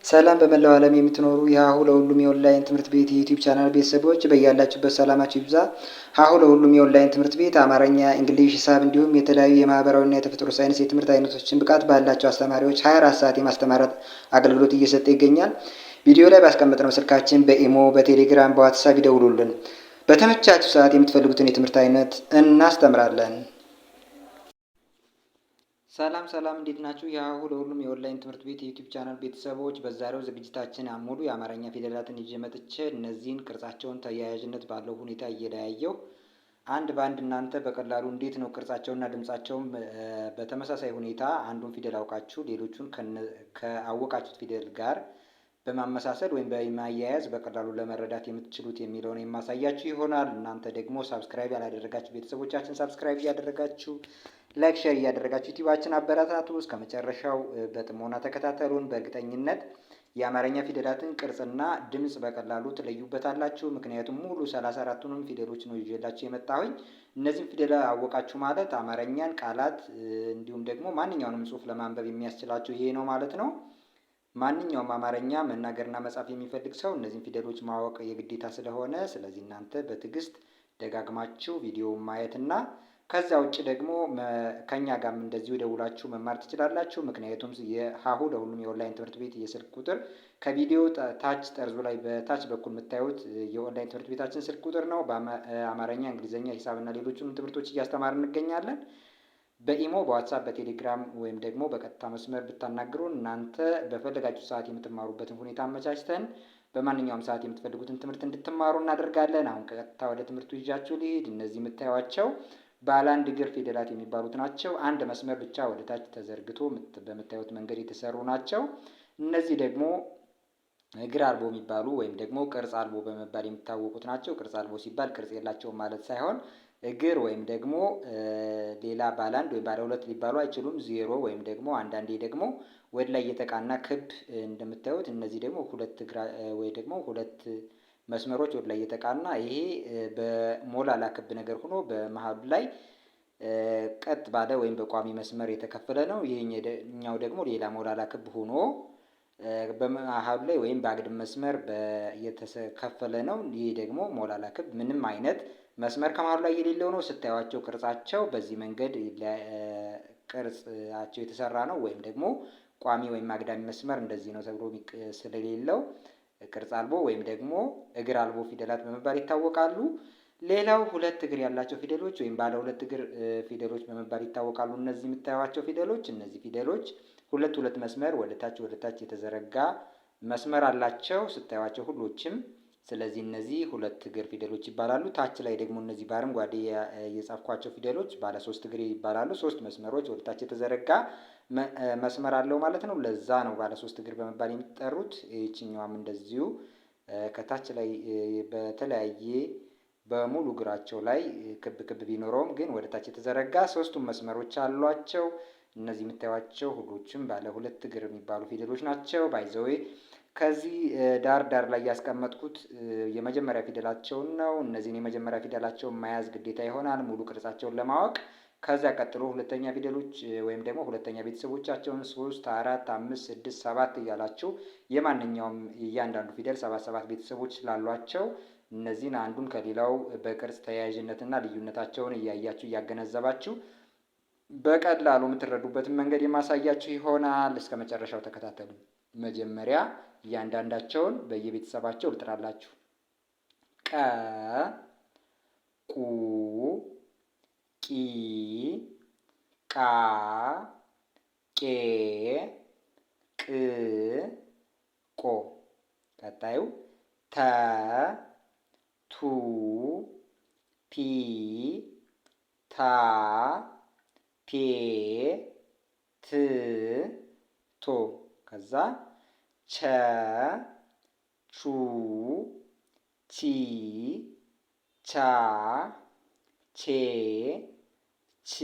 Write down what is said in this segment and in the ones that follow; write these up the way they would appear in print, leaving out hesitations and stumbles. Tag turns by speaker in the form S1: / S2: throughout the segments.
S1: ሰላም በመላው ዓለም የምትኖሩ የሀሁ ለሁሉም የኦንላይን ትምህርት ቤት የዩቲዩብ ቻናል ቤተሰቦች በያላችሁበት ሰላማችሁ ይብዛ። ሀሁ ለሁሉም የኦንላይን ትምህርት ቤት አማርኛ፣ እንግሊዝ፣ ሂሳብ እንዲሁም የተለያዩ የማህበራዊና የተፈጥሮ ሳይንስ የትምህርት አይነቶችን ብቃት ባላቸው አስተማሪዎች 24 ሰዓት የማስተማር አገልግሎት እየሰጠ ይገኛል። ቪዲዮ ላይ ባስቀመጥነው ስልካችን በኢሞ፣ በቴሌግራም፣ በዋትሳፕ ይደውሉልን። በተመቻችሁ ሰዓት የምትፈልጉትን የትምህርት አይነት እናስተምራለን። ሰላም እንዴት ናችሁ? የሀሁ ለሁሉም የኦንላይን ትምህርት ቤት የዩቲዩብ ቻናል ቤተሰቦች በዛሬው ዝግጅታችን ሙሉ የአማርኛ ፊደላትን ይዤ መጥቼ እነዚህን ቅርጻቸውን ተያያዥነት ባለው ሁኔታ እየለያየው አንድ በአንድ እናንተ በቀላሉ እንዴት ነው ቅርጻቸውና ድምጻቸውን በተመሳሳይ ሁኔታ አንዱን ፊደል አውቃችሁ ሌሎቹን ከአወቃችሁት ፊደል ጋር በማመሳሰል ወይም በማያያዝ በቀላሉ ለመረዳት የምትችሉት የሚለውን የማሳያችሁ ይሆናል። እናንተ ደግሞ ሳብስክራይብ ያላደረጋችሁ ቤተሰቦቻችን ሳብስክራይብ እያደረጋችሁ ላይክ ሼር እያደረጋችሁ ዩቲዩባችን አበረታቱ። እስከ መጨረሻው በጥሞና ተከታተሉን። በእርግጠኝነት የአማርኛ ፊደላትን ቅርጽና ድምጽ በቀላሉ ትለዩበታላችሁ። ምክንያቱም ሙሉ 34ቱንም ፊደሎች ነው ይዤላችሁ የመጣሁኝ። እነዚህን ፊደላት አወቃችሁ ማለት አማርኛን ቃላት እንዲሁም ደግሞ ማንኛውንም ጽሑፍ ለማንበብ የሚያስችላችሁ ይሄ ነው ማለት ነው። ማንኛውም አማርኛ መናገርና መጻፍ የሚፈልግ ሰው እነዚህን ፊደሎች ማወቅ የግዴታ ስለሆነ ስለዚህ እናንተ በትዕግስት ደጋግማችሁ ቪዲዮውን ማየትና ከዛ ውጭ ደግሞ ከኛ ጋርም እንደዚሁ ደውላችሁ መማር ትችላላችሁ። ምክንያቱም የሀሁ ለሁሉም የኦንላይን ትምህርት ቤት የስልክ ቁጥር ከቪዲዮ ታች ጠርዙ ላይ በታች በኩል የምታዩት የኦንላይን ትምህርት ቤታችን ስልክ ቁጥር ነው። በአማርኛ፣ እንግሊዝኛ፣ ሂሳብና ሌሎችንም ትምህርቶች እያስተማር እንገኛለን። በኢሞ፣ በዋትሳፕ፣ በቴሌግራም ወይም ደግሞ በቀጥታ መስመር ብታናግሩን እናንተ በፈለጋችሁ ሰዓት የምትማሩበትን ሁኔታ አመቻችተን በማንኛውም ሰዓት የምትፈልጉትን ትምህርት እንድትማሩ እናደርጋለን። አሁን ቀጥታ ወደ ትምህርቱ ይዣችሁ ልሂድ። እነዚህ የምታዩቸው ባለ አንድ እግር ፊደላት የሚባሉት ናቸው። አንድ መስመር ብቻ ወደ ታች ተዘርግቶ በምታዩት መንገድ የተሰሩ ናቸው። እነዚህ ደግሞ እግር አልቦ የሚባሉ ወይም ደግሞ ቅርጽ አልቦ በመባል የሚታወቁት ናቸው። ቅርጽ አልቦ ሲባል ቅርጽ የላቸውም ማለት ሳይሆን እግር ወይም ደግሞ ሌላ ባለ አንድ ወይም ባለ ሁለት ሊባሉ አይችሉም። ዜሮ ወይም ደግሞ አንዳንዴ ደግሞ ወደ ላይ የተቃና ክብ እንደምታዩት እነዚህ ደግሞ ሁለት እግር ወይ ደግሞ ሁለት መስመሮች ወደ ላይ የተቃና ይሄ በሞላላ ክብ ነገር ሆኖ በመሃሉ ላይ ቀጥ ባለ ወይም በቋሚ መስመር የተከፈለ ነው። ይሄኛው ደግሞ ሌላ ሞላላ ክብ ሆኖ በመሃሉ ላይ ወይም በአግድም መስመር የተከፈለ ነው። ይሄ ደግሞ ሞላላ ክብ ምንም አይነት መስመር ከመሃሉ ላይ የሌለው ነው። ስታዩቸው ቅርጻቸው በዚህ መንገድ ቅርጻቸው የተሰራ ነው። ወይም ደግሞ ቋሚ ወይም አግዳሚ መስመር እንደዚህ ነው ተብሎ ስለሌለው ቅርጽ አልቦ ወይም ደግሞ እግር አልቦ ፊደላት በመባል ይታወቃሉ። ሌላው ሁለት እግር ያላቸው ፊደሎች ወይም ባለ ሁለት እግር ፊደሎች በመባል ይታወቃሉ። እነዚህ የምታዩቸው ፊደሎች እነዚህ ፊደሎች ሁለት መስመር ወደ ታች የተዘረጋ መስመር አላቸው ስታዩቸው ሁሎችም። ስለዚህ እነዚህ ሁለት እግር ፊደሎች ይባላሉ። ታች ላይ ደግሞ እነዚህ በአረንጓዴ የጻፍኳቸው ፊደሎች ባለ ሶስት እግር ይባላሉ። ሶስት መስመሮች ወደ ታች የተዘረጋ መስመር አለው ማለት ነው። ለዛ ነው ባለ ሶስት እግር በመባል የሚጠሩት። ይህችኛዋም እንደዚሁ ከታች ላይ በተለያየ በሙሉ እግራቸው ላይ ክብ ክብ ቢኖረውም ግን ወደ ታች የተዘረጋ ሶስቱም መስመሮች አሏቸው። እነዚህ የምታዩቸው ሁሎችም ባለ ሁለት እግር የሚባሉ ፊደሎች ናቸው። ባይዘዌ ከዚህ ዳር ላይ ያስቀመጥኩት የመጀመሪያ ፊደላቸውን ነው። እነዚህን የመጀመሪያ ፊደላቸውን መያዝ ግዴታ ይሆናል ሙሉ ቅርጻቸውን ለማወቅ። ከዚያ ቀጥሎ ሁለተኛ ፊደሎች ወይም ደግሞ ሁለተኛ ቤተሰቦቻቸውን 3፣ 4፣ 5፣ 6፣ 7 እያላችሁ የማንኛውም እያንዳንዱ ፊደል 7 ቤተሰቦች ስላሏቸው እነዚህን አንዱን ከሌላው በቅርጽ ተያያዥነትና ልዩነታቸውን እያያችሁ እያገነዘባችሁ በቀላሉ የምትረዱበትን መንገድ የማሳያችሁ ይሆናል። እስከ መጨረሻው ተከታተሉ። መጀመሪያ እያንዳንዳቸውን በየቤተሰባቸው ልጥራላችሁ። ቀ፣ ቁ፣ ቂ፣ ቃ፣ ቄ፣ ቅ፣ ቆ። ቀጣዩ ተ፣ ቱ፣ ቲ፣ ታ፣ ቴ፣ ት፣ ቶ። ከዛ ቸ፣ ቹ፣ ቺ፣ ቻ፣ ቼ፣ ቺ፣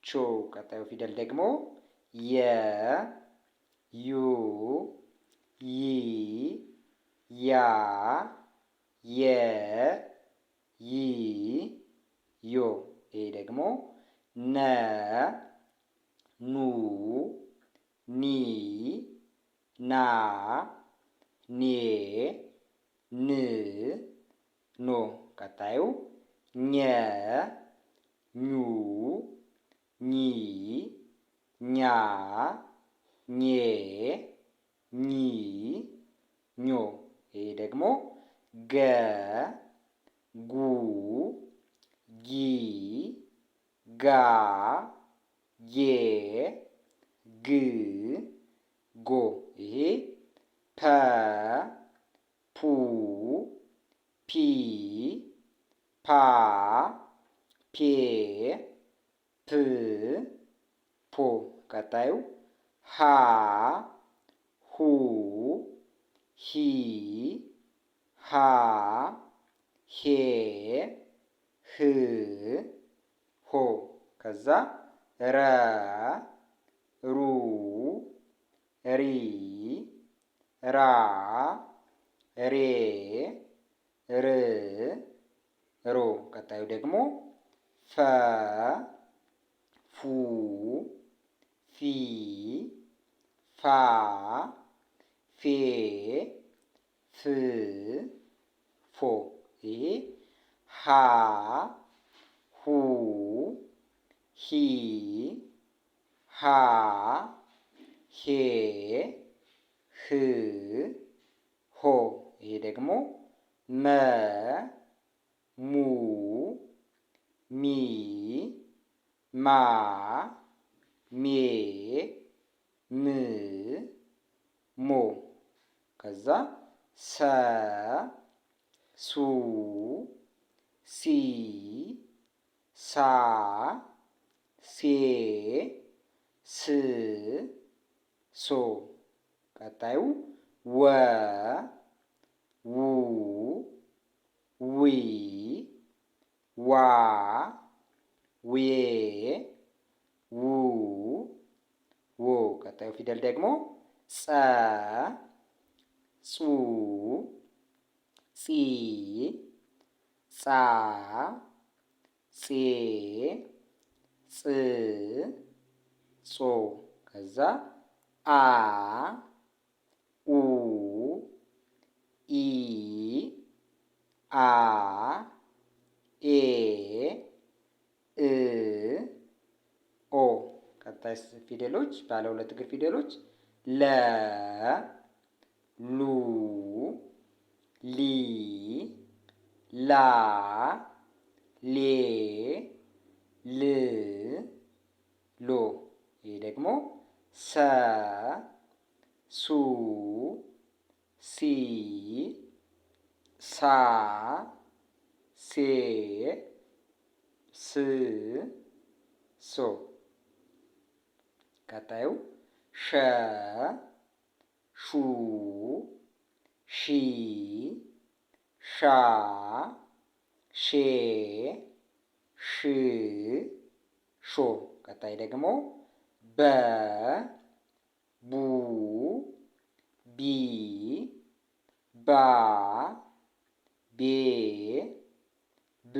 S1: ቾ። ቀጣዩ ፊደል ደግሞ የ፣ ዩ፣ ይ፣ ያ፣ የ፣ ይ፣ ዮ። ይሄ ደግሞ ነ፣ ኑ፣ ኒ፣ ና ኔ ን ኖ። ቀጣዩ ኘ ኙ ኚ ኛ ኜ ኚ ኞ። ይሄ ደግሞ ገ ጉ ጊ ጋ ጌ ግ ጎ። ይሄ ፐ ፑ ፒ ፓ ፔ ፕ ፖ። ቀጣዩ ሃ ሁ ሂ ሃ ሄ ህ ሆ። ከዛ ረ ሩ ሪ ራ ሬ ር ሮ። ቀጣዩ ደግሞ ፈ ፉ ፊ ፋ ፌ ፍ ፎ። ይሄ ሃ ሁ ሂ ሃ ሄ ህ ሆ። ይሄ ደግሞ መ ሙ ሚ ማ ሜ ም ሞ። ከዛ ሰ ሱ ሲ ሳ ሴ ስ ሶ። ቀጣዩ ወ ው ዊ ዋ ዌ ው ዎ። ቀጣዩ ፊደል ደግሞ ጸ ጹ ጺ ጻ ጼ ጽ ጾ። ከዛ አ ኡ ኢ አ ኤ እ ኦ። ቀጣይ ፊደሎች ባለ ሁለት እግር ፊደሎች ለ ሉ ሊ ላ ሌ ል ሎ። ይሄ ደግሞ ሰ ሱ ሲ ሳ ሴ ስ ሶ። ቀጣዩ ሸ ሹ ሺ ሻ ሼ ሽ ሾ። ቀጣይ ደግሞ በ ቡ ቢ ባ ቤ ብ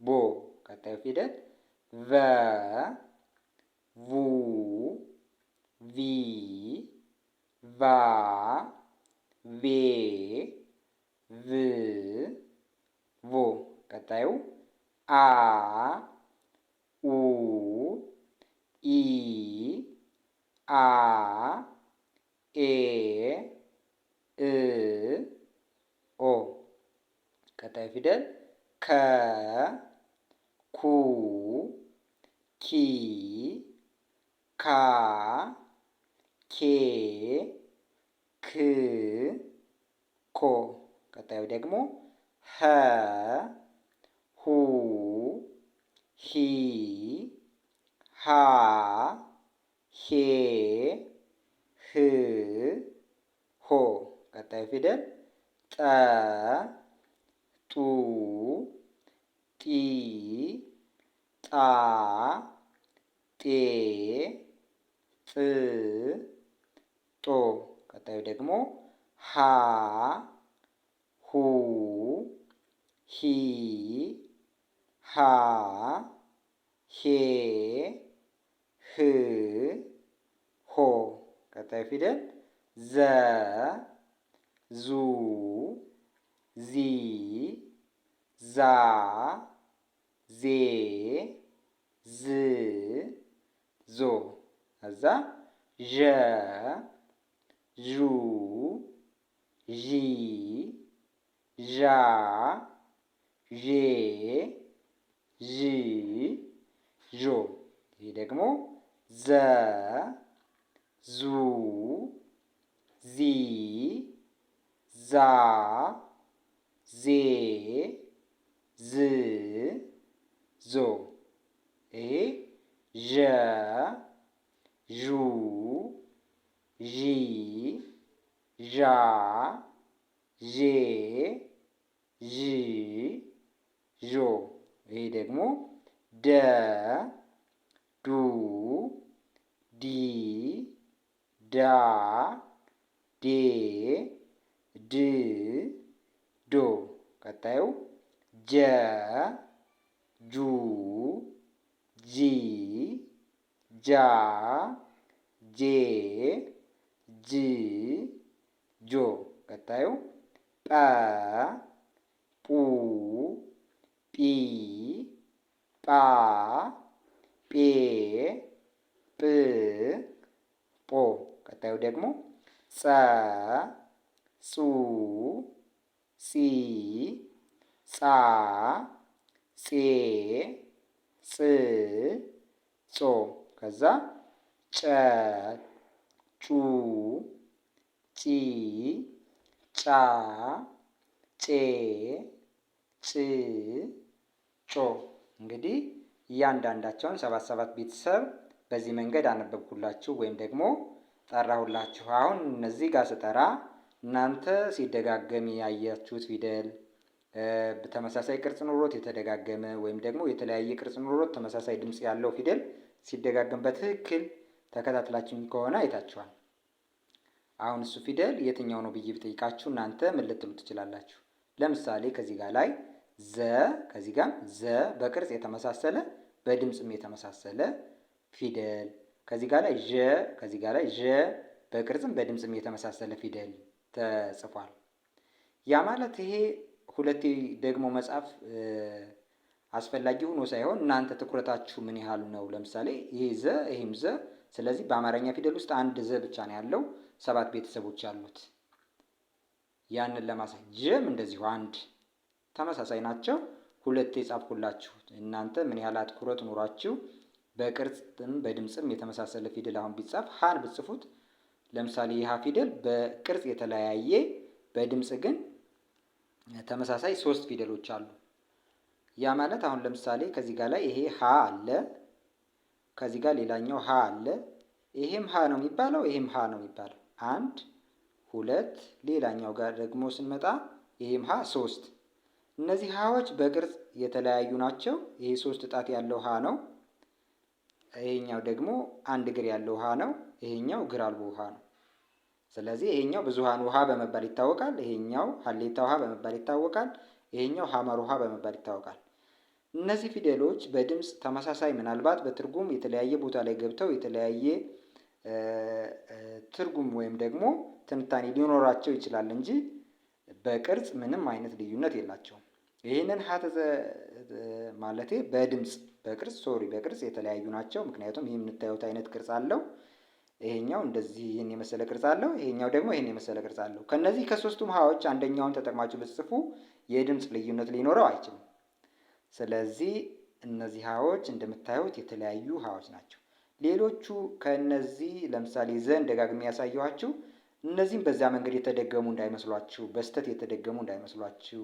S1: ቦ። ቀጣዩ ፊደል ቨ ቡ ቪ ቫ ቬ ቭ ቮ። ቀጣዩ አ ኡ ኢ አ ኤ እ ኦ። ቀጣዩ ፊደል ከ ኩ ኪ ካ ኬ ክ ኮ። ቀጣዩ ደግሞ ሀ ሁ ሂ ሃ ሄ ህ ሆ። ቀጣዩ ፊደል ጠ ጡ ጢ ጣ ጤ ጥ ጦ። ቀጣዩ ደግሞ ሀ ሁ ሂ ሃ ሄ ህ ሆ። ቀጣዩ ፊደል ዘ ዙ ዚ ዛ ዜ ዝ ዞ ከዛ ዠ ዡ ዢ ዣ ዤ ዥ ዦ። ይህ ደግሞ ዘ ዙ ዚ ዛ ዜ ዝ ዞ። ይሄ ዠ ዡ ዢ ዣ ዤ ዥ ዦ። ይሄ ደግሞ ደ ዱ ዲ ዳ ዴ ድ ዶ። ቀጣዩ ጀ ጁ ጂ ጃ ጄ ጅ ጆ። ቀጣዩ ጰ ጱ ጲ ጳ ጴ ጵ ጶ። ቀጣዩ ደግሞ ጸ ጹ ጺ ጻ ጼ ጽ ጾ። ከዛ ጨ ጩ ጪ ጫ ጬ ጭ ጮ። እንግዲህ እያንዳንዳቸውን 77 ቤተሰብ በዚህ መንገድ አነበብኩላችሁ ወይም ደግሞ ጠራሁላችሁ። አሁን እነዚህ ጋር ስጠራ እናንተ ሲደጋገም ያያችሁት ፊደል ተመሳሳይ ቅርጽ ኑሮት የተደጋገመ ወይም ደግሞ የተለያየ ቅርጽ ኑሮት ተመሳሳይ ድምፅ ያለው ፊደል ሲደጋገም በትክክል ተከታትላችሁ ከሆነ አይታችኋል። አሁን እሱ ፊደል የትኛው ነው ብዬ ብጠይቃችሁ እናንተ ምን ልትሉ ትችላላችሁ? ለምሳሌ ከዚህ ጋር ላይ ዘ ከዚህ ጋር ዘ በቅርጽ የተመሳሰለ በድምፅም የተመሳሰለ ፊደል፣ ከዚህ ጋር ላይ ዠ ከዚህ ጋር ላይ ዠ በቅርጽም በድምፅም የተመሳሰለ ፊደል ተጽፏል። ያ ማለት ይሄ ሁለቴ ደግሞ መጻፍ አስፈላጊ ሆኖ ሳይሆን እናንተ ትኩረታችሁ ምን ያህል ነው። ለምሳሌ ይሄ ዘ ይሄም ዘ፣ ስለዚህ በአማርኛ ፊደል ውስጥ አንድ ዘ ብቻ ነው ያለው፣ 7 ቤተሰቦች አሉት። ያንን ለማሳይ ጀም እንደዚሁ አንድ ተመሳሳይ ናቸው። ሁለቴ ጻፍኩላችሁ። እናንተ ምን ያህል አትኩረት ኑሯችሁ በቅርጽም በድምጽም የተመሳሰለ ፊደል አሁን ቢጻፍ ሀን ብጽፉት ለምሳሌ ይህ ፊደል በቅርጽ የተለያየ በድምጽ ግን ተመሳሳይ 3 ፊደሎች አሉ። ያ ማለት አሁን ለምሳሌ ከዚህ ጋር ላይ ይሄ ሀ አለ፣ ከዚህ ጋር ሌላኛው ሀ አለ። ይሄም ሀ ነው የሚባለው፣ ይሄም ሀ ነው የሚባለው። 1 2 ሌላኛው ጋር ደግሞ ስንመጣ ይሄም ሀ 3። እነዚህ ሀዎች በቅርጽ የተለያዩ ናቸው። ይሄ 3 ጣት ያለው ሀ ነው። ይሄኛው ደግሞ አንድ እግር ያለው ሀ ነው። ይሄኛው እግር አልቦ ውሃ ነው። ስለዚህ ይሄኛው ብዙሃን ውሃ በመባል ይታወቃል። ይሄኛው ሀሌታ ውሃ በመባል ይታወቃል። ይሄኛው ሀመር ውሃ በመባል ይታወቃል። እነዚህ ፊደሎች በድምፅ ተመሳሳይ፣ ምናልባት በትርጉም የተለያየ ቦታ ላይ ገብተው የተለያየ ትርጉም ወይም ደግሞ ትንታኔ ሊኖራቸው ይችላል እንጂ በቅርጽ ምንም አይነት ልዩነት የላቸውም። ይህንን ሀተዘ ማለቴ በድምፅ በቅርጽ የተለያዩ ናቸው። ምክንያቱም ይህ የምታዩት አይነት ቅርጽ አለው። ይሄኛው እንደዚህ ይህን የመሰለ ቅርጽ አለው። ይሄኛው ደግሞ ይህን የመሰለ ቅርጽ አለው። ከነዚህ ከሶስቱም ሀዎች አንደኛውን ተጠቅማችሁ ብትጽፉ የድምፅ ልዩነት ሊኖረው አይችልም። ስለዚህ እነዚህ ሀዎች እንደምታዩት የተለያዩ ሀዎች ናቸው። ሌሎቹ ከነዚህ ለምሳሌ ዘን ደጋግሜ ያሳየኋችሁ እነዚህም በዛ መንገድ የተደገሙ እንዳይመስሏችሁ፣ በስተት የተደገሙ እንዳይመስሏችሁ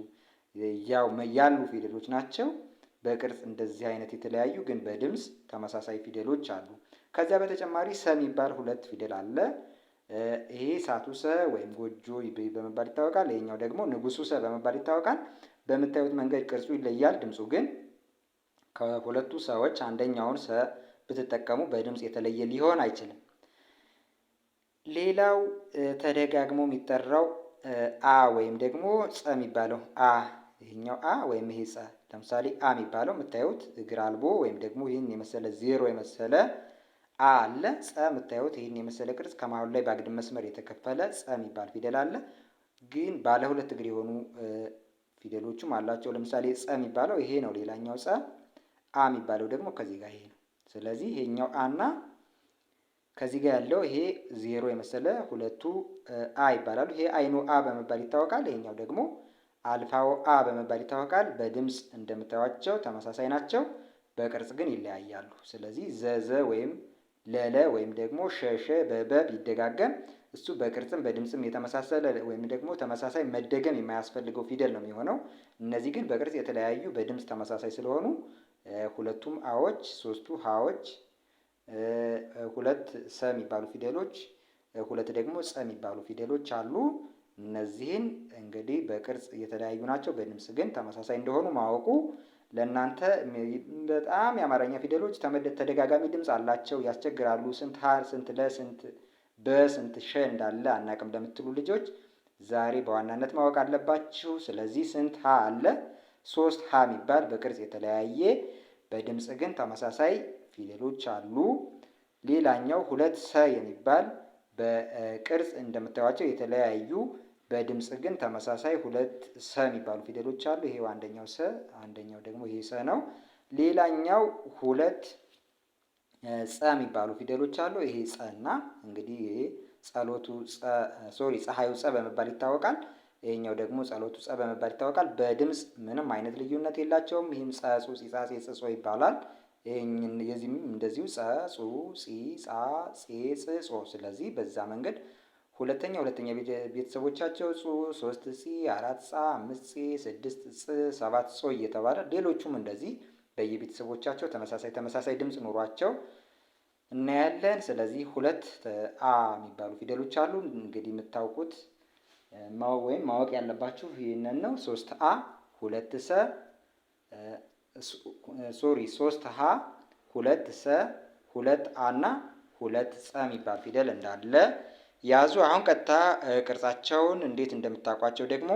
S1: ያሉ ፊደሎች ናቸው። በቅርጽ እንደዚህ አይነት የተለያዩ ግን በድምፅ ተመሳሳይ ፊደሎች አሉ። ከዚያ በተጨማሪ ሰ የሚባል 2 ፊደል አለ። ይሄ ሳቱ ሰ ወይም ጎጆ በመባል ይታወቃል። ይሄኛው ደግሞ ንጉሱ ሰ በመባል ይታወቃል። በምታዩት መንገድ ቅርጹ ይለያል። ድምፁ ግን ከሁለቱ ሰዎች አንደኛውን ሰ ብትጠቀሙ በድምፅ የተለየ ሊሆን አይችልም። ሌላው ተደጋግሞ የሚጠራው አ ወይም ደግሞ ጸ የሚባለው አ፣ ይሄኛው አ ወይም ይሄ ጸ። ለምሳሌ አ የሚባለው የምታዩት እግር አልቦ ወይም ደግሞ ይህን የመሰለ ዜሮ የመሰለ አ አለ። ጸ የምታዩት ይህን የመሰለ ቅርጽ ከመሀሉ ላይ በአግድም መስመር የተከፈለ ጸ የሚባል ፊደል አለ። ግን ባለ ሁለት እግር የሆኑ ፊደሎችም አላቸው። ለምሳሌ ጸ የሚባለው ይሄ ነው። ሌላኛው ጸ። አ የሚባለው ደግሞ ከዚህ ጋር ይሄ ነው። ስለዚህ ይሄኛው አ እና ከዚህ ጋር ያለው ይሄ ዜሮ የመሰለ ሁለቱ አ ይባላሉ። ይሄ አይኑ አ በመባል ይታወቃል። ይሄኛው ደግሞ አልፋው አ በመባል ይታወቃል። በድምፅ እንደምታዩቸው ተመሳሳይ ናቸው፣ በቅርጽ ግን ይለያያሉ። ስለዚህ ዘዘ ወይም ለለ ወይም ደግሞ ሸሸ በበ ቢደጋገም እሱ በቅርጽም በድምፅም የተመሳሰለ ወይም ደግሞ ተመሳሳይ መደገም የማያስፈልገው ፊደል ነው የሚሆነው። እነዚህ ግን በቅርጽ የተለያዩ በድምፅ ተመሳሳይ ስለሆኑ ሁለቱም አዎች፣ ሶስቱ ሀዎች፣ ሁለት ሰ የሚባሉ ፊደሎች፣ ሁለት ደግሞ ጸ የሚባሉ ፊደሎች አሉ። እነዚህን እንግዲህ በቅርጽ የተለያዩ ናቸው፣ በድምፅ ግን ተመሳሳይ እንደሆኑ ማወቁ ለእናንተ በጣም የአማርኛ ፊደሎች ተደጋጋሚ ድምፅ አላቸው፣ ያስቸግራሉ። ስንት ሀ፣ ስንት ለ፣ ስንት በ፣ ስንት ሸ እንዳለ አናቅም ለምትሉ ልጆች ዛሬ በዋናነት ማወቅ አለባችሁ። ስለዚህ ስንት ሀ አለ? 3 ሀ የሚባል በቅርጽ የተለያየ በድምፅ ግን ተመሳሳይ ፊደሎች አሉ። ሌላኛው 2 ሰ የሚባል በቅርጽ እንደምታዩቸው የተለያዩ በድምፅ ግን ተመሳሳይ 2 ሰ የሚባሉ ፊደሎች አሉ። ይሄው አንደኛው ሰ፣ አንደኛው ደግሞ ይሄ ሰ ነው። ሌላኛው 2 ጸ የሚባሉ ፊደሎች አሉ። ይሄ ጸ እና እንግዲህ ይሄ ጸሎቱ ፀሐዩ ጸ በመባል ይታወቃል። ይሄኛው ደግሞ ጸሎቱ ጸ በመባል ይታወቃል። በድምፅ ምንም አይነት ልዩነት የላቸውም። ይህም ጸ፣ ጹ፣ ጺ፣ ጻ፣ ጼ፣ ጽ፣ ጾ ይባላል። የዚህም እንደዚሁ ጸ፣ ጹ፣ ጺ፣ ጻ፣ ጼ፣ ጽ፣ ጾ። ስለዚህ በዛ መንገድ ሁለተኛ ቤተሰቦቻቸው ጹ፣ 3 ጺ፣ 4 ጻ፣ 5 ጼ፣ 6 ጽ፣ 7 ጾ እየተባለ ሌሎቹም እንደዚህ በየቤተሰቦቻቸው ተመሳሳይ ድምፅ ኑሯቸው እናያለን። ስለዚህ 2 አ የሚባሉ ፊደሎች አሉ። እንግዲህ የምታውቁት ወይም ማወቅ ያለባችሁ ይህንን ነው። 3 አ፣ 2 ሰ፣ 3 ሀ፣ 2 ሰ፣ 2 አ እና 2 ጸ የሚባል ፊደል እንዳለ ያዙ። አሁን ቀጥታ ቅርጻቸውን እንዴት እንደምታውቋቸው ደግሞ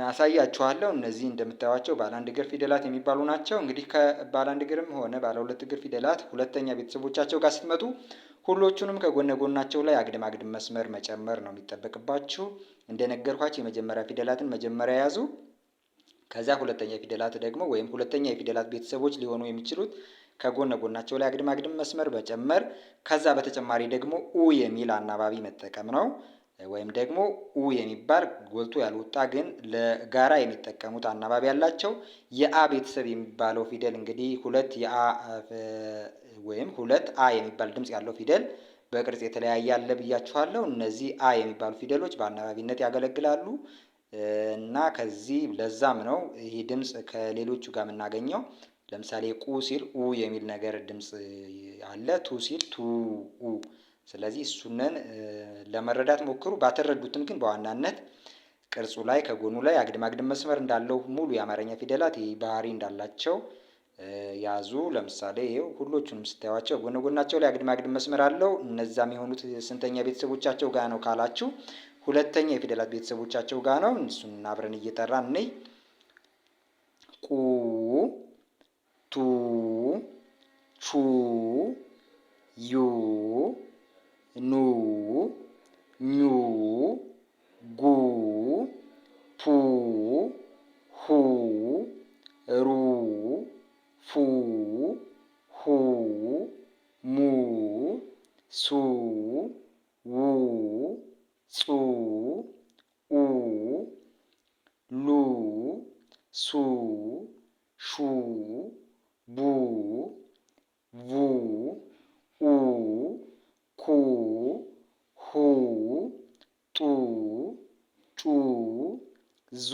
S1: አሳያችኋለሁ። እነዚህ እንደምታዩቸው ባለ አንድ እግር ፊደላት የሚባሉ ናቸው። እንግዲህ ከባለ አንድ እግርም ሆነ ባለ ሁለት እግር ፊደላት ሁለተኛ ቤተሰቦቻቸው ጋር ስትመጡ ሁሎቹንም ከጎነ ጎናቸው ላይ አግድም መስመር መጨመር ነው የሚጠበቅባችሁ። እንደነገርኳችሁ የመጀመሪያ ፊደላትን መጀመሪያ ያዙ። ከዚያ ሁለተኛ ፊደላት ደግሞ ወይም ሁለተኛ የፊደላት ቤተሰቦች ሊሆኑ የሚችሉት ከጎነ ጎናቸው ላይ አግድም መስመር መጨመር። ከዛ በተጨማሪ ደግሞ ኡ የሚል አናባቢ መጠቀም ነው። ወይም ደግሞ ኡ የሚባል ጎልቶ ያልወጣ ግን ለጋራ የሚጠቀሙት አናባቢ ያላቸው የአ ቤተሰብ የሚባለው ፊደል እንግዲህ 2 የአ ወይም 2 አ የሚባል ድምፅ ያለው ፊደል በቅርጽ የተለያየ አለ ብያችኋለሁ። እነዚህ አ የሚባሉ ፊደሎች በአናባቢነት ያገለግላሉ እና ከዚህ ለዛም ነው ይህ ድምፅ ከሌሎቹ ጋር የምናገኘው። ለምሳሌ ቁ ሲል ኡ የሚል ነገር ድምፅ አለ። ቱ ሲል ቱ ኡ። ስለዚህ እሱንን ለመረዳት ሞክሩ። ባተረዱትም ግን በዋናነት ቅርጹ ላይ ከጎኑ ላይ አግድም መስመር እንዳለው ሙሉ የአማርኛ ፊደላት ይህ ባህሪ እንዳላቸው ያዙ። ለምሳሌ ይኸው ሁሎቹንም ስታዩቸው ጎነ ጎናቸው ላይ አግድም መስመር አለው። እነዛም የሆኑት ስንተኛ ቤተሰቦቻቸው ጋር ነው ካላችሁ ሁለተኛ የፊደላት ቤተሰቦቻቸው ጋር ነው። እሱን አብረን እየጠራን እንይ። ቁ፣ ቱ፣ ቹ፣ ዩ፣ ኑ፣ ኙ፣ ጉ፣ ፑ፣ ሁ፣ ሩ፣ ፉ፣ ሁ፣ ሙ፣ ሱ፣ ው፣ ጹ፣ ኡ፣ ሉ፣ ሱ፣ ሹ፣ ቡ፣ ቡ፣ ኡ፣ ኩ፣ ሁ፣ ጡ፣ ጩ፣ ዙ፣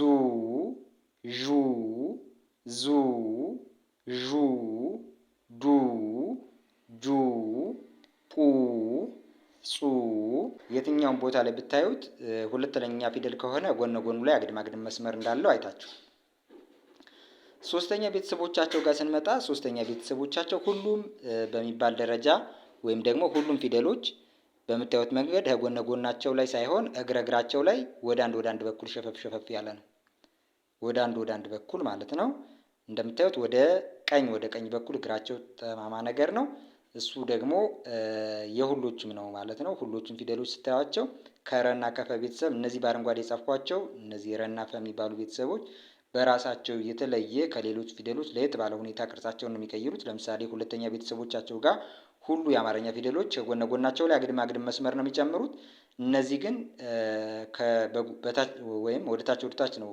S1: ዡ፣ ዙ፣ ዡ፣ ዱ፣ ጁ፣ ጡ፣ ጹ። የትኛውን ቦታ ላይ ብታዩት ሁለተኛ ፊደል ከሆነ ጎነ ጎኑ ላይ አግድም መስመር እንዳለው አይታችሁ። ሶስተኛ ቤተሰቦቻቸው ጋር ስንመጣ ሶስተኛ ቤተሰቦቻቸው ሁሉም በሚባል ደረጃ ወይም ደግሞ ሁሉም ፊደሎች በምታዩት መንገድ ከጎነ ጎናቸው ላይ ሳይሆን እግራቸው ላይ ወደ አንድ በኩል ሸፈፍ ያለ ነው። ወደ አንድ በኩል ማለት ነው። እንደምታዩት ወደ ቀኝ በኩል እግራቸው ጠማማ ነገር ነው። እሱ ደግሞ የሁሎቹም ነው ማለት ነው። ሁሎቹም ፊደሎች ስታዩቸው ከረና ከፈ ቤተሰብ እነዚህ በአረንጓዴ የጻፍኳቸው እነዚህ ረና ፈ የሚባሉ ቤተሰቦች በራሳቸው የተለየ ከሌሎች ፊደሎች ለየት ባለ ሁኔታ ቅርጻቸውን ነው የሚቀይሩት። ለምሳሌ ሁለተኛ ቤተሰቦቻቸው ጋር ሁሉ የአማርኛ ፊደሎች ከጎነ ጎናቸው ላይ አግድም አግድም መስመር ነው የሚጨምሩት። እነዚህ ግን በታች ወይም ወደታች ወደታች ነው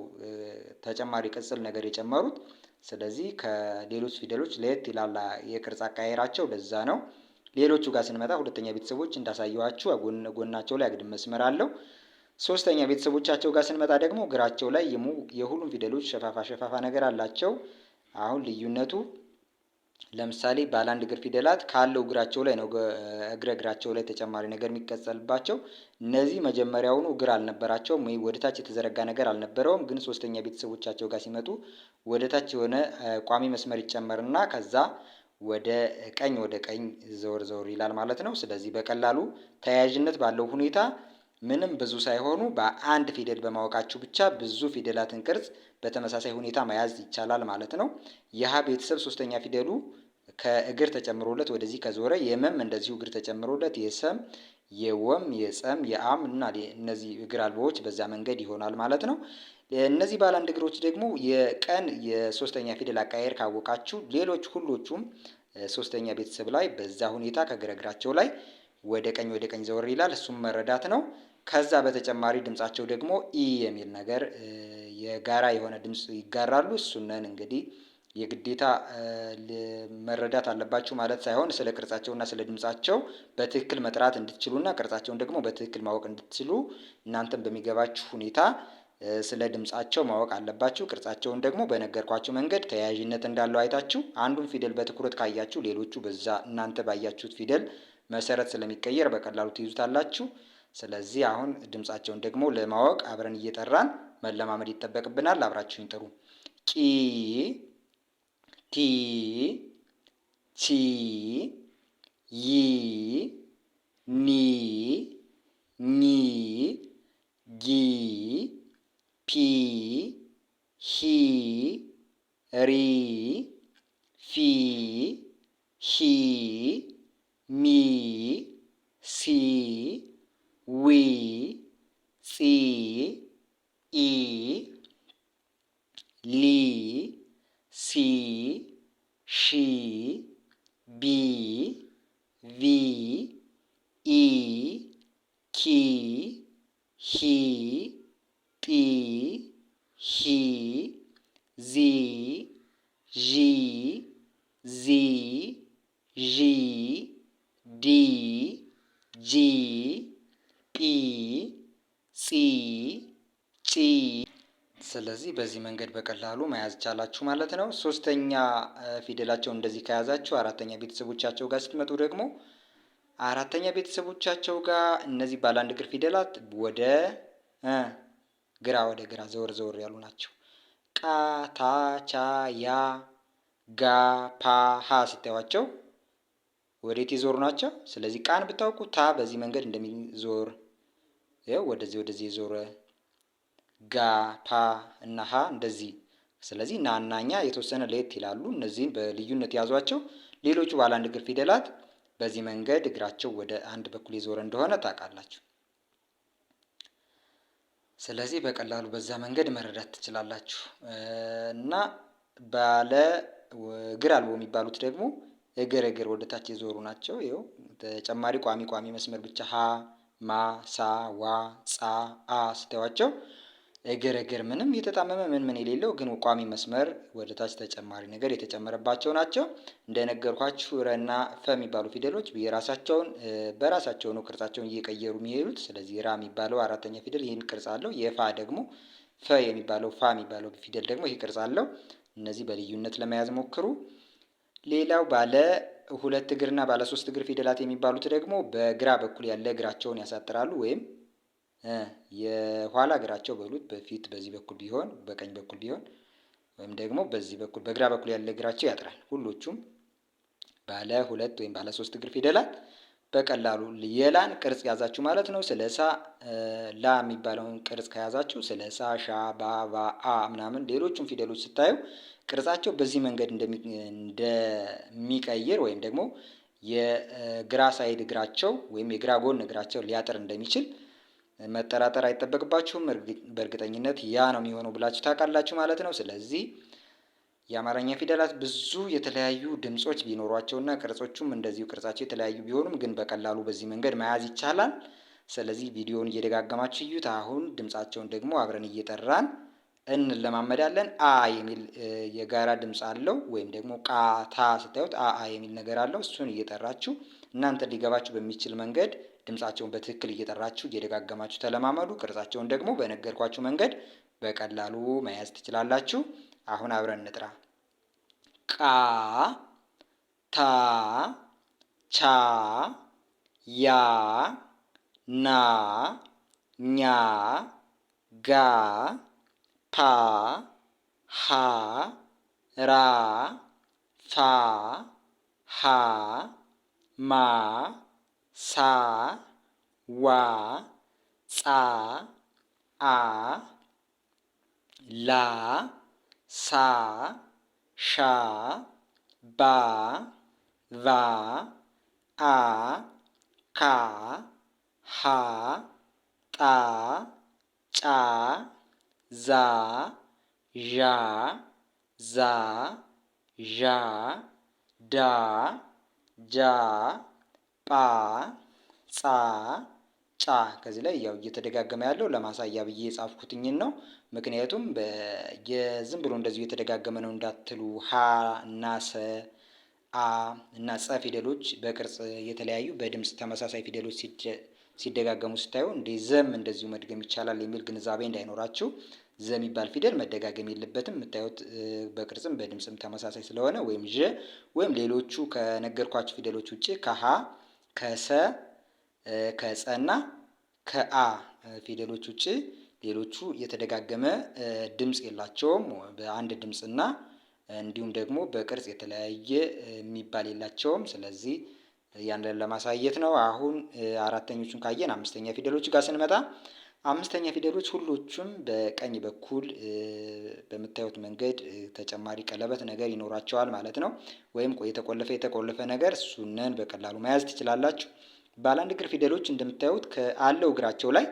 S1: ተጨማሪ ቅጽል ነገር የጨመሩት። ስለዚህ ከሌሎች ፊደሎች ለየት ይላል የቅርጽ አካሄዳቸው፣ ለዛ ነው። ሌሎቹ ጋር ስንመጣ ሁለተኛ ቤተሰቦች እንዳሳየኋችሁ ጎናቸው ላይ አግድም መስመር አለው። ሶስተኛ ቤተሰቦቻቸው ጋር ስንመጣ ደግሞ እግራቸው ላይ የሁሉም ፊደሎች ሸፋፋ ሸፋፋ ነገር አላቸው። አሁን ልዩነቱ ለምሳሌ ባለ አንድ እግር ፊደላት ካለው እግራቸው ላይ ነው እግራቸው ላይ ተጨማሪ ነገር የሚቀጸልባቸው። እነዚህ መጀመሪያውኑ እግር አልነበራቸውም ወይ ወደታች የተዘረጋ ነገር አልነበረውም። ግን ሶስተኛ ቤተሰቦቻቸው ጋር ሲመጡ ወደታች የሆነ ቋሚ መስመር ይጨመርና ከዛ ወደ ቀኝ ዘወር ዘወር ይላል ማለት ነው። ስለዚህ በቀላሉ ተያያዥነት ባለው ሁኔታ ምንም ብዙ ሳይሆኑ በአንድ ፊደል በማወቃችሁ ብቻ ብዙ ፊደላትን ቅርጽ በተመሳሳይ ሁኔታ መያዝ ይቻላል ማለት ነው። የሀ ቤተሰብ ሶስተኛ ፊደሉ ከእግር ተጨምሮለት ወደዚህ ከዞረ፣ የመም እንደዚሁ እግር ተጨምሮለት፣ የሰም የወም የጸም የአም እና እነዚህ እግር አልባዎች በዛ መንገድ ይሆናል ማለት ነው። እነዚህ ባለ አንድ እግሮች ደግሞ የቀን የሶስተኛ ፊደል አቀያየር ካወቃችሁ ሌሎች ሁሎቹም ሶስተኛ ቤተሰብ ላይ በዛ ሁኔታ ከእግራቸው ላይ ወደ ቀኝ ዘወር ይላል። እሱም መረዳት ነው። ከዛ በተጨማሪ ድምጻቸው ደግሞ ኢ የሚል ነገር የጋራ የሆነ ድምጽ ይጋራሉ። እሱነን እንግዲህ የግዴታ መረዳት አለባችሁ ማለት ሳይሆን ስለ ቅርጻቸውና ስለ ድምጻቸው በትክክል መጥራት እንድትችሉና ቅርጻቸውን ደግሞ በትክክል ማወቅ እንድትችሉ እናንተም በሚገባችሁ ሁኔታ ስለ ድምጻቸው ማወቅ አለባችሁ። ቅርጻቸውን ደግሞ በነገርኳችሁ መንገድ ተያያዥነት እንዳለው አይታችሁ አንዱን ፊደል በትኩረት ካያችሁ ሌሎቹ በዛ እናንተ ባያችሁት ፊደል መሰረት ስለሚቀየር በቀላሉ ትይዙታላችሁ። ስለዚህ አሁን ድምጻቸውን ደግሞ ለማወቅ አብረን እየጠራን መለማመድ ይጠበቅብናል። አብራችሁኝ ጥሩ። ቂ ቲ ቺ ይ ኒ ኚ ጊ ፒ ሂ ሪ ፊ ሂ ሚ ሲ ዊ ጺ ኢ ሊ ሲ ሺ ቢ ቪ ኢ ኪ ሂ ጲ ሂ ዚ ዢ ዚ ዢ ዲ ጂ ጲ ጺ ጪ። ስለዚህ በዚህ መንገድ በቀላሉ መያዝ ቻላችሁ ማለት ነው። ሶስተኛ ፊደላቸውን እንደዚህ ከያዛችሁ አራተኛ ቤተሰቦቻቸው ጋር ስትመጡ ደግሞ አራተኛ ቤተሰቦቻቸው ጋር እነዚህ ባለ አንድ እግር ፊደላት ወደ ግራ ዘወር ዘወር ያሉ ናቸው። ቃ ታ ቻ ያ ጋ ፓ ሀ ስታዩዋቸው ወዴት የዞሩ ናቸው? ስለዚህ ቃን ብታውቁ ታ በዚህ መንገድ እንደሚዞር ይኸው ወደዚህ የዞረ፣ ጋ ፓ እና ሀ እንደዚህ። ስለዚህ ና እና ኛ የተወሰነ ለየት ይላሉ። እነዚህን በልዩነት ያዟቸው። ሌሎቹ ባለ አንድ እግር ፊደላት በዚህ መንገድ እግራቸው ወደ አንድ በኩል የዞረ እንደሆነ ታውቃላችሁ። ስለዚህ በቀላሉ በዛ መንገድ መረዳት ትችላላችሁ። እና ባለ እግር አልቦ የሚባሉት ደግሞ እግር ወደ ታች የዞሩ ናቸው። ይኸው ተጨማሪ ቋሚ መስመር ብቻ ሀ ማ ሳ ዋ ጻ አ ስታዩዋቸው እግር ምንም የተጣመመ ምን የሌለው ግን ቋሚ መስመር ወደ ታች ተጨማሪ ነገር የተጨመረባቸው ናቸው። እንደነገርኳችሁ ረና ፈ የሚባሉ ፊደሎች በራሳቸው ነው ቅርጻቸውን እየቀየሩ የሚሄዱት። ስለዚህ ራ የሚባለው አራተኛ ፊደል ይህን ቅርጽ አለው። የፋ ደግሞ ፋ የሚባለው ፊደል ደግሞ ይህ ቅርጽ አለው። እነዚህ በልዩነት ለመያዝ ሞክሩ። ሌላው ባለ ሁለት እግርና ባለ ሶስት እግር ፊደላት የሚባሉት ደግሞ በግራ በኩል ያለ እግራቸውን ያሳጥራሉ ወይም የኋላ እግራቸው በሉት በፊት በዚህ በኩል ቢሆን በቀኝ በኩል ቢሆን ወይም ደግሞ በዚህ በኩል በግራ በኩል ያለ እግራቸው ያጥራል። ሁሎቹም ባለ ሁለት ወይም ባለ ሶስት እግር ፊደላት በቀላሉ የላን ቅርጽ ያዛችሁ ማለት ነው። ስለ ሳ ላ የሚባለውን ቅርጽ ከያዛችሁ ስለ ሳ ሻ ባ ባ አ ምናምን ሌሎቹም ፊደሎች ስታዩ ቅርጻቸው በዚህ መንገድ እንደሚቀይር ወይም ደግሞ የግራ ሳይድ እግራቸው ወይም የግራ ጎን እግራቸው ሊያጥር እንደሚችል መጠራጠር አይጠበቅባችሁም። በእርግጠኝነት ያ ነው የሚሆነው ብላችሁ ታውቃላችሁ ማለት ነው። ስለዚህ የአማርኛ ፊደላት ብዙ የተለያዩ ድምጾች ቢኖሯቸውና ቅርጾቹም እንደዚሁ ቅርጻቸው የተለያዩ ቢሆኑም ግን በቀላሉ በዚህ መንገድ መያዝ ይቻላል። ስለዚህ ቪዲዮውን እየደጋገማችሁ እዩት። አሁን ድምጻቸውን ደግሞ አብረን እየጠራን እንለማመዳለን። አ የሚል የጋራ ድምጽ አለው፣ ወይም ደግሞ ቃ ታ ስታዩት አ የሚል ነገር አለው። እሱን እየጠራችሁ እናንተ ሊገባችሁ በሚችል መንገድ ድምጻቸውን በትክክል እየጠራችሁ እየደጋገማችሁ ተለማመዱ። ቅርጻቸውን ደግሞ በነገርኳችሁ መንገድ በቀላሉ መያዝ ትችላላችሁ። አሁን አብረን እንጥራ። ቃ ታ ቻ ያ ና ኛ ጋ ፓ ሀ ራ ፋ ሀ ማ ሳ ዋ ጻ አ ላ ሳ ሻ ባ ቫ አ ካ ሀ ጣ ጫ ዛ ዣ ዛ ዣ ዳ ጃ ጳ ጻ ጫ። ከዚህ ላይ ያው እየተደጋገመ ያለው ለማሳያ ብዬ የጻፍኩትኝን ነው። ምክንያቱም ዝም ብሎ እንደዚሁ የተደጋገመ ነው እንዳትሉ። ሀ እና ሰ አ እና ጸ ፊደሎች በቅርጽ የተለያዩ በድምጽ ተመሳሳይ ፊደሎች ሲደጋገሙ ስታዩ እንደ ዘም እንደዚሁ መድገም ይቻላል የሚል ግንዛቤ እንዳይኖራችሁ። ዘ የሚባል ፊደል መደጋገም የለበትም። የምታዩት በቅርጽም በድምጽም ተመሳሳይ ስለሆነ ወይም ዠ ወይም ሌሎቹ ከነገርኳችሁ ፊደሎች ውጭ ከሀ ከሰ ከጸና ከአ ፊደሎች ውጭ ሌሎቹ የተደጋገመ ድምጽ የላቸውም። በአንድ ድምጽና እንዲሁም ደግሞ በቅርጽ የተለያየ የሚባል የላቸውም። ስለዚህ ያንን ለማሳየት ነው። አሁን አራተኞቹን ካየን አምስተኛ ፊደሎች ጋር ስንመጣ አምስተኛ ፊደሎች ሁሎቹም በቀኝ በኩል በምታዩት መንገድ ተጨማሪ ቀለበት ነገር ይኖራቸዋል ማለት ነው። ወይም የተቆለፈ ነገር እሱንን በቀላሉ መያዝ ትችላላችሁ። ባለአንድ እግር ፊደሎች እንደምታዩት ካለው እግራቸው ላይ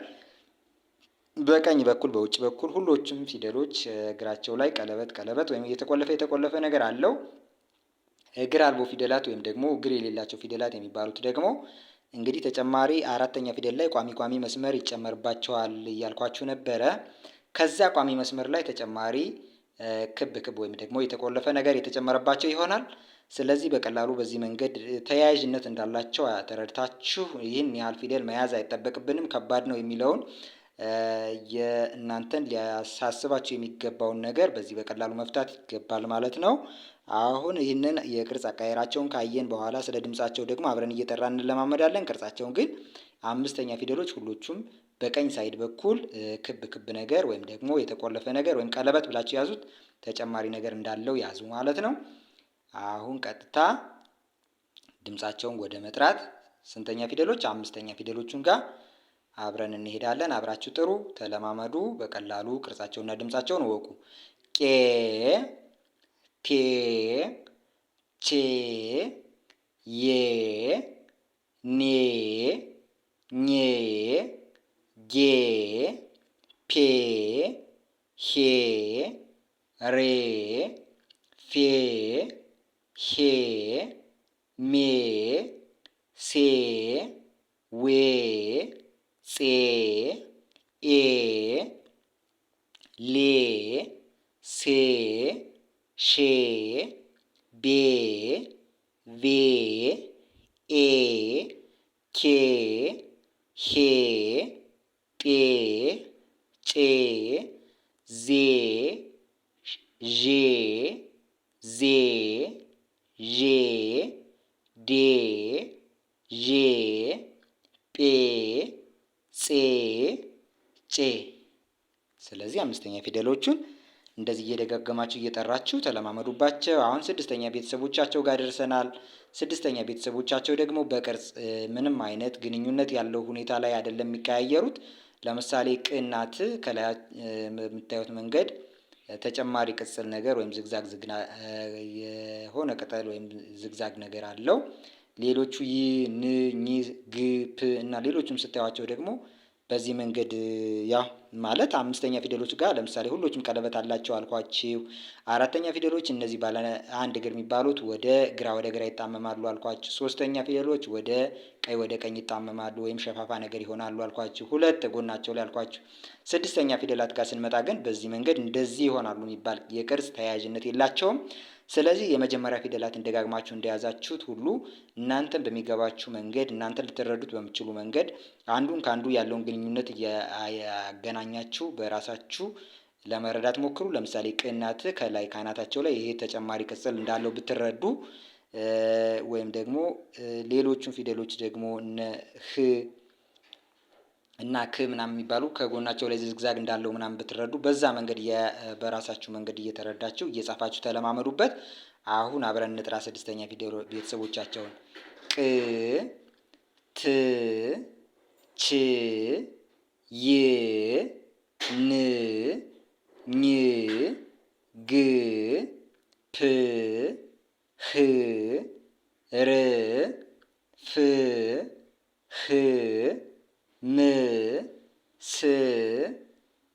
S1: በቀኝ በኩል በውጭ በኩል ሁሎችም ፊደሎች እግራቸው ላይ ቀለበት ወይም የተቆለፈ ነገር አለው። እግር አልቦ ፊደላት ወይም ደግሞ እግር የሌላቸው ፊደላት የሚባሉት ደግሞ እንግዲህ ተጨማሪ አራተኛ ፊደል ላይ ቋሚ መስመር ይጨመርባቸዋል እያልኳችሁ ነበረ። ከዛ ቋሚ መስመር ላይ ተጨማሪ ክብ ወይም ደግሞ የተቆለፈ ነገር የተጨመረባቸው ይሆናል። ስለዚህ በቀላሉ በዚህ መንገድ ተያያዥነት እንዳላቸው ተረድታችሁ ይህን ያህል ፊደል መያዝ አይጠበቅብንም፣ ከባድ ነው የሚለውን የእናንተን ሊያሳስባችሁ የሚገባውን ነገር በዚህ በቀላሉ መፍታት ይገባል ማለት ነው። አሁን ይህንን የቅርጽ አቀያየራቸውን ካየን በኋላ ስለ ድምጻቸው ደግሞ አብረን እየጠራን እንለማመዳለን። ቅርጻቸውን ግን አምስተኛ ፊደሎች ሁሎቹም በቀኝ ሳይድ በኩል ክብ ነገር ወይም ደግሞ የተቆለፈ ነገር ወይም ቀለበት ብላችሁ ያዙት፣ ተጨማሪ ነገር እንዳለው ያዙ ማለት ነው። አሁን ቀጥታ ድምጻቸውን ወደ መጥራት ስንተኛ ፊደሎች አምስተኛ ፊደሎቹን ጋር አብረን እንሄዳለን። አብራችሁ ጥሩ ተለማመዱ። በቀላሉ ቅርጻቸውና ድምጻቸውን እወቁ። ቄ ቴ ቼ ዬ ኔ ኜ ጌ ፔ ሄ ሬ ፌ ሄ ሜ ሴ ዌ ጼ ኤ ሌ ሴ ሼ ቤ ቬ ኤ ኬ ሄ ጴ ጬ ዜ ዤ ዜ ዤ ዴ ዤ ጴ ጼ ጬ። ስለዚህ አምስተኛ ፊደሎቹን እንደዚህ እየደጋገማችሁ እየጠራችሁ ተለማመዱባቸው። አሁን ስድስተኛ ቤተሰቦቻቸው ጋር ደርሰናል። ስድስተኛ ቤተሰቦቻቸው ደግሞ በቅርጽ ምንም አይነት ግንኙነት ያለው ሁኔታ ላይ አይደለም የሚቀያየሩት። ለምሳሌ ቅ እና ት ከላይ የምታዩት መንገድ ተጨማሪ ቅጽል ነገር ወይም ዝግዛግ የሆነ ቅጠል ወይም ዝግዛግ ነገር አለው። ሌሎቹ ይ፣ ን፣ ኝ፣ ግ፣ ፕ እና ሌሎቹም ስታዩቸው ደግሞ በዚህ መንገድ ያው ማለት አምስተኛ ፊደሎች ጋር ለምሳሌ ሁሎችም ቀለበት አላቸው አልኳችሁ። አራተኛ ፊደሎች እነዚህ ባለ አንድ እግር የሚባሉት ወደ ግራ ይጣመማሉ አልኳችሁ። ሶስተኛ ፊደሎች ወደ ቀኝ ይጣመማሉ ወይም ሸፋፋ ነገር ይሆናሉ አልኳችሁ። ሁለት ጎናቸው ላይ አልኳችሁ። ስድስተኛ ፊደላት ጋር ስንመጣ ግን በዚህ መንገድ እንደዚህ ይሆናሉ የሚባል የቅርጽ ተያያዥነት የላቸውም። ስለዚህ የመጀመሪያ ፊደላትን ደጋግማችሁ እንደያዛችሁት ሁሉ እናንተን በሚገባችሁ መንገድ እናንተን ልትረዱት በምችሉ መንገድ አንዱን ከአንዱ ያለውን ግንኙነት እያገናኛችሁ በራሳችሁ ለመረዳት ሞክሩ። ለምሳሌ ቅናት ከላይ ካናታቸው ላይ ይሄ ተጨማሪ ቅጽል እንዳለው ብትረዱ ወይም ደግሞ ሌሎቹን ፊደሎች ደግሞ እነ ህ እና ክ ምናምን የሚባሉ ከጎናቸው ላይ ዝግዛግ እንዳለው ምናምን ብትረዱ በዛ መንገድ በራሳችሁ መንገድ እየተረዳችሁ እየጻፋችሁ ተለማመዱበት። አሁን አብረን እንጥራ ስድስተኛ ፊደል ቤተሰቦቻቸውን ቅ፣ ት፣ ች፣ ይ፣ ን፣ ኝ፣ ግ፣ ፕ፣ ህ፣ ር፣ ፍ፣ ህ፣ ም፣ ስ፣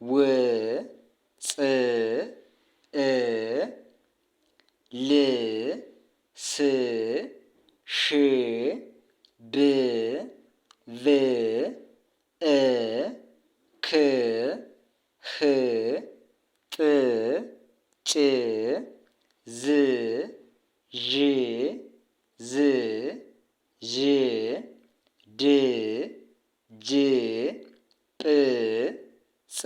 S1: ው፣ ጽ፣ እ፣ ል፣ ስ፣ ሽ፣ ብ፣ ቭ፣ እ፣ ክ፣ ህ፣ ጥ፣ ጭ፣ ዝ፣ ዥ፣ ዝ፣ ዥ፣ ድ፣ ጅ፣ ጵ፣ ጽ፣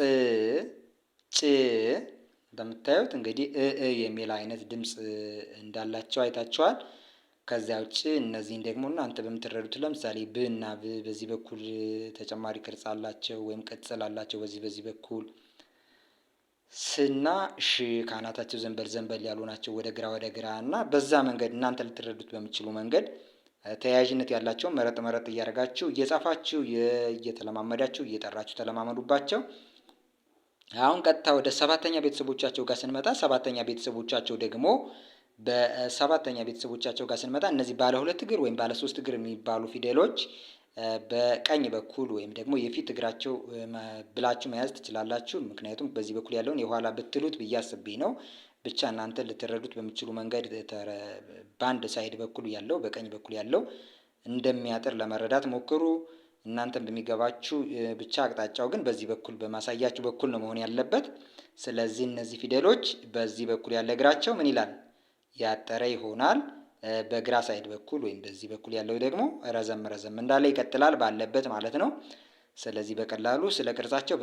S1: ጭ። እንደምታዩት እንግዲህ የሚል አይነት ድምፅ እንዳላቸው አይታችኋል። ከዚያ ውጭ እነዚህን ደግሞ እናንተ በምትረዱት ለምሳሌ ብ እና ብ በዚህ በኩል ተጨማሪ ቅርጽ አላቸው ወይም ቅጽል አላቸው በዚህ በኩል። ስና ሽ ካናታቸው ዘንበል ያሉ ናቸው ወደ ግራ እና በዛ መንገድ እናንተ ልትረዱት በምችሉ መንገድ ተያያዥነት ያላቸውን መረጥ እያደረጋችሁ እየጻፋችሁ እየተለማመዳችሁ እየጠራችሁ ተለማመዱባቸው። አሁን ቀጥታ ወደ ሰባተኛ ቤተሰቦቻቸው ጋር ስንመጣ በሰባተኛ ቤተሰቦቻቸው ጋር ስንመጣ እነዚህ ባለ ሁለት እግር ወይም ባለ ሶስት እግር የሚባሉ ፊደሎች በቀኝ በኩል ወይም ደግሞ የፊት እግራቸው ብላችሁ መያዝ ትችላላችሁ። ምክንያቱም በዚህ በኩል ያለውን የኋላ ብትሉት ብዬ አስቤ ነው። ብቻ እናንተ ልትረዱት በሚችሉ መንገድ በአንድ ሳይድ በኩል ያለው በቀኝ በኩል ያለው እንደሚያጥር ለመረዳት ሞክሩ። እናንተም በሚገባችሁ ብቻ አቅጣጫው ግን በዚህ በኩል በማሳያችሁ በኩል ነው መሆን ያለበት። ስለዚህ እነዚህ ፊደሎች በዚህ በኩል ያለ እግራቸው ምን ይላል? ያጠረ ይሆናል። በግራ ሳይድ በኩል ወይም በዚህ በኩል ያለው ደግሞ ረዘም እንዳለ ይቀጥላል ባለበት ማለት ነው። ስለዚህ በቀላሉ ስለ ቅርጻቸው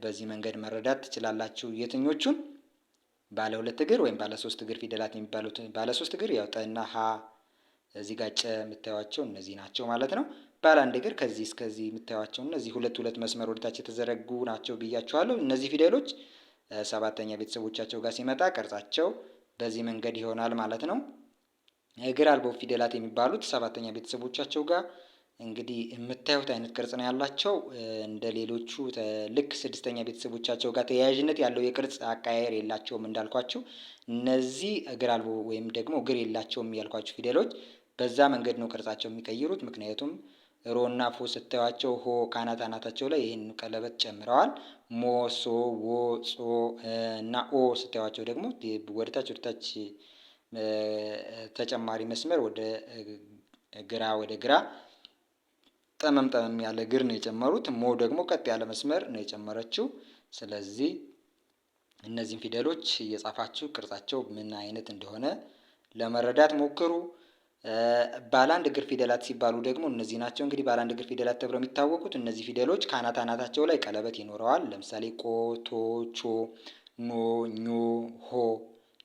S1: በዚህ መንገድ መረዳት ትችላላችሁ። የትኞቹን ባለ ሁለት እግር ወይም ባለ ሶስት እግር ፊደላት የሚባሉት ባለ ሶስት እግር ያው ጠና ሀ እዚህ ጋር ጨ የምታዩቸው እነዚህ ናቸው ማለት ነው። ባለ አንድ እግር ከዚህ እስከዚህ የምታዩቸው እነዚህ ሁለት መስመር ወደታች የተዘረጉ ናቸው ብያቸዋለሁ። እነዚህ ፊደሎች ሰባተኛ ቤተሰቦቻቸው ጋር ሲመጣ ቅርጻቸው በዚህ መንገድ ይሆናል ማለት ነው። እግር አልቦ ፊደላት የሚባሉት ሰባተኛ ቤተሰቦቻቸው ጋር እንግዲህ የምታዩት አይነት ቅርጽ ነው ያላቸው። እንደ ሌሎቹ ልክ ስድስተኛ ቤተሰቦቻቸው ጋር ተያያዥነት ያለው የቅርጽ አቀያየር የላቸውም እንዳልኳችሁ። እነዚህ እግር አልቦ ወይም ደግሞ እግር የላቸውም ያልኳችሁ ፊደሎች በዛ መንገድ ነው ቅርጻቸው የሚቀይሩት። ምክንያቱም ሮ እና ፎ ስታዩቸው ሆ ካናታቸው ላይ ይህን ቀለበት ጨምረዋል። ሞ፣ ሶ፣ ዎ፣ ጾ እና ኦ ስታዩቸው ደግሞ ወደታች ተጨማሪ መስመር ወደ ግራ ጠመም ያለ እግር ነው የጨመሩት። ሞ ደግሞ ቀጥ ያለ መስመር ነው የጨመረችው። ስለዚህ እነዚህን ፊደሎች እየጻፋችሁ ቅርጻቸው ምን አይነት እንደሆነ ለመረዳት ሞክሩ። ባለ አንድ እግር ፊደላት ሲባሉ ደግሞ እነዚህ ናቸው። እንግዲህ ባለ አንድ እግር ፊደላት ተብለው የሚታወቁት እነዚህ ፊደሎች ካናታቸው ላይ ቀለበት ይኖረዋል። ለምሳሌ ቆ፣ ቶ፣ ቾ፣ ኖ፣ ኞ፣ ሆ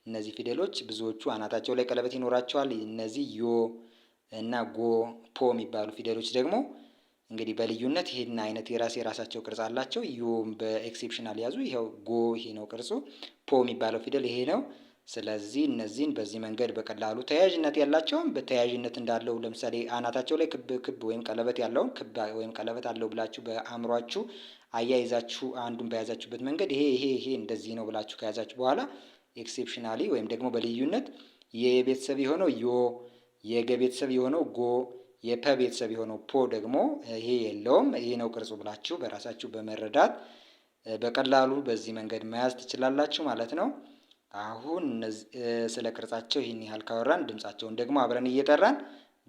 S1: እነዚህ ፊደሎች ብዙዎቹ አናታቸው ላይ ቀለበት ይኖራቸዋል። እነዚህ ዮ እና ጎ፣ ፖ የሚባሉ ፊደሎች ደግሞ እንግዲህ በልዩነት ይሄን አይነት የራሳቸው ቅርጽ አላቸው። ዮም በኤክሴፕሽናል ያዙ። ይኸው ጎ ይሄ ነው ቅርጹ። ፖ የሚባለው ፊደል ይሄ ነው። ስለዚህ እነዚህን በዚህ መንገድ በቀላሉ ተያያዥነት ያላቸውም በተያያዥነት እንዳለው ለምሳሌ አናታቸው ላይ ክብ ወይም ቀለበት ያለውን ክብ ወይም ቀለበት አለው ብላችሁ በአእምሯችሁ አያይዛችሁ አንዱን በያዛችሁበት መንገድ ይሄ እንደዚህ ነው ብላችሁ ከያዛችሁ በኋላ ኤክሴፕሽናሊ ወይም ደግሞ በልዩነት የቤተሰብ የሆነው ዮ፣ የገ ቤተሰብ የሆነው ጎ፣ የፐ ቤተሰብ የሆነው ፖ ደግሞ ይሄ የለውም። ይሄ ነው ቅርጹ ብላችሁ በራሳችሁ በመረዳት በቀላሉ በዚህ መንገድ መያዝ ትችላላችሁ ማለት ነው። አሁን ስለ ቅርጻቸው ይህን ያህል ካወራን ድምጻቸውን ደግሞ አብረን እየጠራን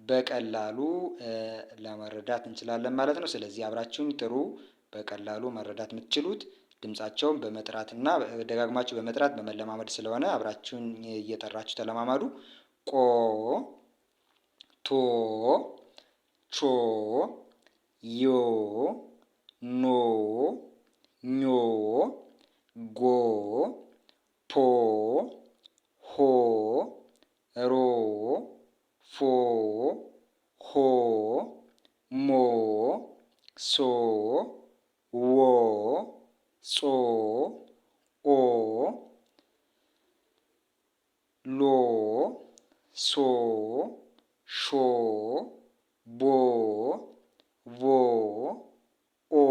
S1: በቀላሉ ለመረዳት እንችላለን ማለት ነው። ስለዚህ አብራችሁኝ ጥሩ። በቀላሉ መረዳት የምትችሉት ድምጻቸውን በመጥራትና ደጋግማችሁ በመጥራት በመለማመድ ስለሆነ አብራችሁን እየጠራችሁ ተለማማዱ። ቆ፣ ቶ፣ ቾ፣ ዮ፣ ኖ፣ ኞ፣ ጎ፣ ፖ፣ ሆ፣ ሮ፣ ፎ፣ ሆ፣ ሞ፣ ሶ፣ ዎ፣ ጾ፣ ኦ፣ ሎ፣ ሶ፣ ሾ፣ ቦ፣ ቮ፣ ኦ፣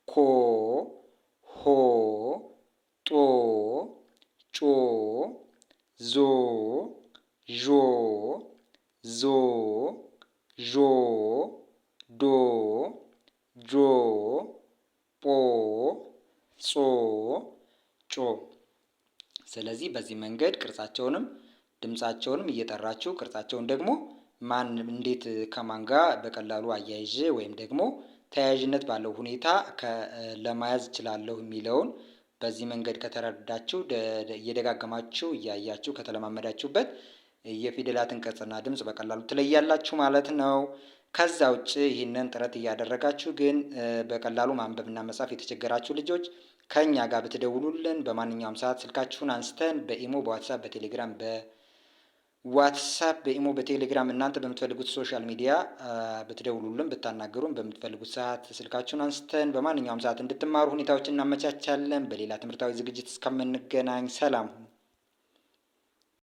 S1: ኮ፣ ሆ፣ ጦ፣ ጮ፣ ዞ፣ ዦ፣ ዞ፣ ዦ፣ ዶ፣ ጆ፣ ጶ፣ ጾ፣ ጮ። ስለዚህ በዚህ መንገድ ቅርጻቸውንም ድምጻቸውንም እየጠራችሁ ቅርጻቸውን ደግሞ ማን እንዴት ከማን ጋር በቀላሉ አያይዤ ወይም ደግሞ ተያያዥነት ባለው ሁኔታ ለመያዝ እችላለሁ የሚለውን በዚህ መንገድ ከተረዳችሁ እየደጋገማችሁ እያያችሁ ከተለማመዳችሁበት የፊደላትን ቅርጽና ድምጽ በቀላሉ ትለያላችሁ ማለት ነው። ከዛ ውጭ ይህንን ጥረት እያደረጋችሁ ግን በቀላሉ ማንበብና መጻፍ የተቸገራችሁ ልጆች ከኛ ጋር ብትደውሉልን በማንኛውም ሰዓት ስልካችሁን አንስተን በኢሞ፣ በዋትሳፕ፣ በኢሞ፣ በቴሌግራም እናንተ በምትፈልጉት ሶሻል ሚዲያ ብትደውሉልን ብታናገሩን በምትፈልጉት ሰዓት ስልካችሁን አንስተን በማንኛውም ሰዓት እንድትማሩ ሁኔታዎችን እናመቻቻለን። በሌላ ትምህርታዊ ዝግጅት እስከምንገናኝ ሰላም ሁኑ።